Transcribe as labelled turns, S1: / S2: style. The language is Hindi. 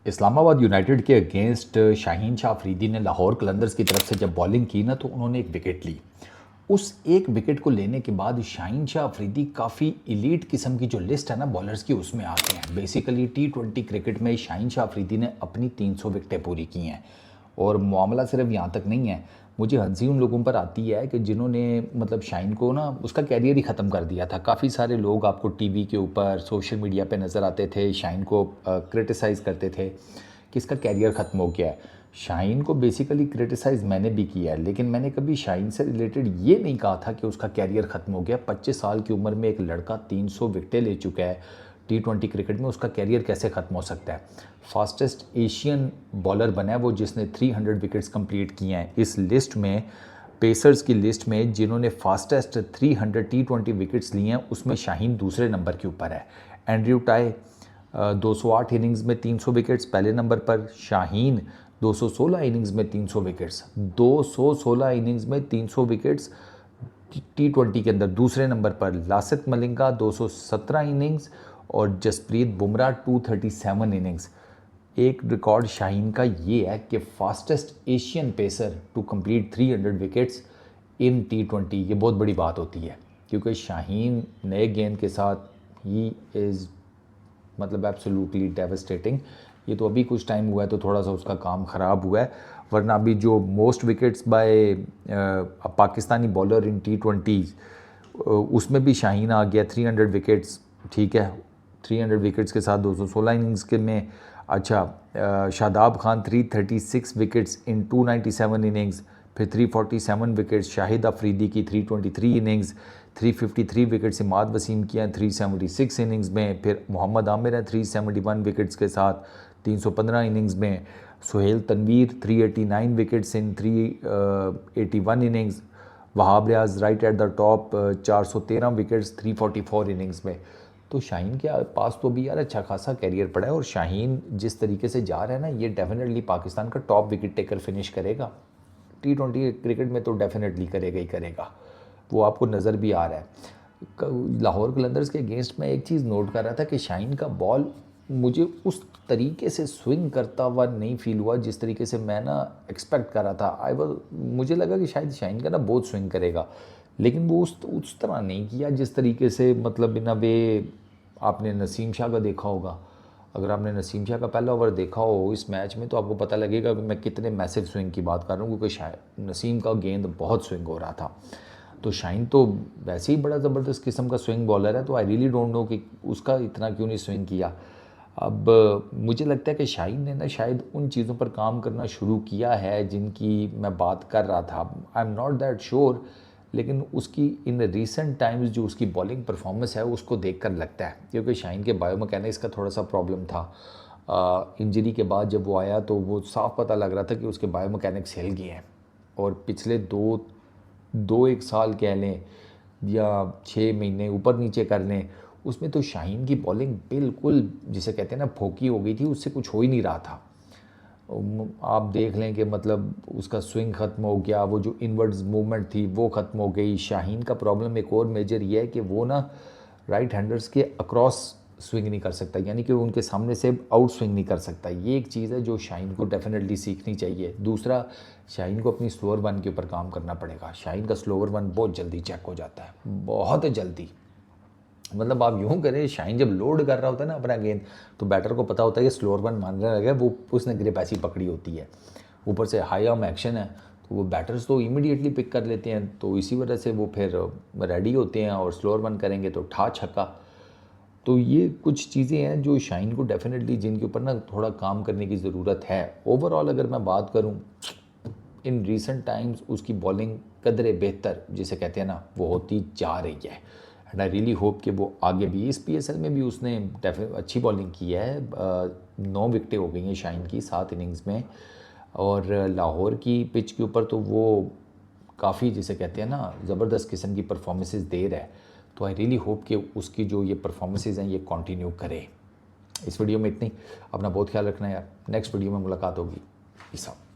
S1: इस्लामाबाद यूनाइटेड के अगेंस्ट शाहीन शाह अफरीदी ने लाहौर कलंदर्स की तरफ से जब बॉलिंग की ना तो उन्होंने एक विकेट ली। उस एक विकेट को लेने के बाद शाहीन शाह अफरीदी काफ़ी इलीट किस्म की जो लिस्ट है ना बॉलर्स की उसमें आते हैं। बेसिकली T20 क्रिकेट में शाहीन शाह अफरीदी ने अपनी 300 विकेटें पूरी की हैं। और मामला सिर्फ यहाँ तक नहीं है, मुझे हंसी उन लोगों पर आती है कि जिन्होंने मतलब शाहीन को ना उसका कैरियर ही ख़त्म कर दिया था। काफ़ी सारे लोग आपको टीवी के ऊपर सोशल मीडिया पे नज़र आते थे, शाहीन को क्रिटिसाइज़ करते थे कि इसका कैरियर ख़त्म हो गया है। शाहीन को बेसिकली क्रिटिसाइज़ मैंने भी किया है, लेकिन मैंने कभी शाहीन से रिलेटेड ये नहीं कहा था कि उसका कैरियर ख़त्म हो गया। 25 साल की उम्र में एक लड़का 300 विकेटें ले चुका है T20 क्रिकेट में, उसका कैरियर कैसे ख़त्म हो सकता है। फास्टेस्ट एशियन बॉलर बना है वो जिसने 300 विकेट्स कंप्लीट किए हैं। इस लिस्ट में, पेसर्स की लिस्ट में जिन्होंने फास्टेस्ट 300 T20 विकेट्स लिए हैं उसमें शाहीन दूसरे नंबर के ऊपर है। एंड्रयू टाई 208 इनिंग्स में 300 विकेट्स पहले नंबर पर। शाहीन 216 इनिंग्स में 300 विकेट्स, 216 इनिंग्स में 300 विकेट्स T20 के अंदर दूसरे नंबर पर। लासिथ मलिंगा 217 इनिंग्स और जसप्रीत बुमराह 237 इनिंग्स। एक रिकॉर्ड शाहीन का ये है कि fastest Asian pacer to complete 300 wickets in T20। ये बहुत बड़ी बात होती है क्योंकि शाहीन नए गेंद के साथ ही इज़ मतलब एब्सोल्युटली डेवस्टेटिंग। ये तो अभी कुछ टाइम हुआ है तो थोड़ा सा उसका काम ख़राब हुआ है, वरना अभी जो most wickets by Pakistani bowler in T20 उसमें भी शाहीन आ गया 300 विकेट्स। ठीक है, 300 विकेट्स के साथ 216 इनिंग्स के में। अच्छा, Shadab Khan 336 wickets in 297 innings, फिर 347 विकेट्स शाहिद अफरीदी की 323 इनिंग्स, 353 विकेट्स इमाद वसीम किया 376 इनिंग्स में, फिर मोहम्मद आमिर है 371 विकेट्स के साथ 315 इनिंग्स में, Sohail Tanvir 389 wickets in 381 innings, Wahab Riaz right at the top 413 wickets 344 innings में। तो शाहीन के पास तो भी यार अच्छा खासा कैरियर पड़ा है और शाहीन जिस तरीके से जा रहा है ना ये डेफिनेटली पाकिस्तान का टॉप विकेट टेकर फिनिश करेगा। T20 क्रिकेट में तो डेफिनेटली करेगा ही करेगा, वो आपको नज़र भी आ रहा है। लाहौर कलंदर्स के अगेंस्ट में एक चीज़ नोट कर रहा था कि शाहीन का बॉल मुझे उस तरीके से स्विंग करता हुआ नहीं फील हुआ जिस तरीके से मैं ना एक्सपेक्ट कर रहा था। मुझे लगा कि शायद शाहीन का ना बहुत स्विंग करेगा, लेकिन वो उस तरह नहीं किया जिस तरीके से मतलब इन वे आपने नसीम शाह का देखा होगा। अगर आपने नसीम शाह का पहला ओवर देखा हो इस मैच में तो आपको पता लगेगा कि मैं कितने मैसिव स्विंग की बात कर रहा हूँ, क्योंकि शायद नसीम का गेंद बहुत स्विंग हो रहा था। तो शाहीन तो वैसे ही बड़ा ज़बरदस्त किस्म का स्विंग बॉलर है, तो आई रियली डोंट नो कि उसका इतना क्यों नहीं स्विंग किया। अब मुझे लगता है कि शाहीन ने ना शायद उन चीज़ों पर काम करना शुरू किया है जिनकी मैं बात कर रहा था। I am not that sure, लेकिन उसकी इन रीसेंट टाइम्स जो उसकी बॉलिंग परफॉर्मेंस है उसको देखकर लगता है, क्योंकि शाहीन के बायोमैकेनिक्स का थोड़ा सा प्रॉब्लम था। इंजरी के बाद जब वो आया तो वो साफ पता लग रहा था कि उसके बायोमैकेनिक्स हिल गए हैं। और पिछले दो एक साल कह लें या 6 महीने ऊपर नीचे कर लें, उसमें तो शाहीन की बॉलिंग बिल्कुल जिसे कहते हैं ना फोकी हो गई थी, उससे कुछ हो ही नहीं रहा था। आप देख लें कि मतलब उसका स्विंग ख़त्म हो गया, वो जो इनवर्ड्स मूवमेंट थी वो ख़त्म हो गई। शाहीन का प्रॉब्लम एक और मेजर ये है कि वो ना राइट हैंडर्स के अक्रॉस स्विंग नहीं कर सकता, यानी कि उनके सामने से आउट स्विंग नहीं कर सकता। ये एक चीज़ है जो शाहीन को डेफिनेटली सीखनी चाहिए। दूसरा, शाहीन को अपनी स्लोअर वन के ऊपर काम करना पड़ेगा। शाहीन का स्लोअर वन बहुत जल्दी चेक हो जाता है, बहुत जल्दी। मतलब आप यूँ करें, शाहीन जब लोड कर रहा होता है ना अपना गेंद तो बैटर को पता होता है कि स्लोअर वन मारने लगा, वो उसने ग्रिप ऐसी पकड़ी होती है, ऊपर से हाई आर्म एक्शन है, तो वो बैटर्स तो इमीडिएटली पिक कर लेते हैं। तो इसी वजह से वो फिर रेडी होते हैं और स्लोअर वन करेंगे तो ठा छक्का। तो ये कुछ चीज़ें हैं जो शाहीन को डेफिनेटली जिनके ऊपर ना थोड़ा काम करने की ज़रूरत है। ओवरऑल अगर मैं बात करूँ इन रीसेंट टाइम्स उसकी बॉलिंग कदरे बेहतर जिसे कहते हैं ना वो होती जा रही है। एंड आई रियली होप कि वो आगे भी इस PSL में भी उसने अच्छी बॉलिंग की है। 9 विकेटें हो गई हैं शाहीन की 7 इनिंग्स में। और लाहौर की पिच के ऊपर तो वो काफ़ी जिसे कहते हैं ना ज़बरदस्त किस्म की परफॉर्मेंसेस दे रहा है। तो आई रियली होप कि उसकी जो ये परफॉर्मेंसेस हैं ये कंटिन्यू करे। इस वीडियो में इतनी, अपना बहुत ख्याल रखना यार। नेक्स्ट वीडियो में मुलाकात होगी। Peace out.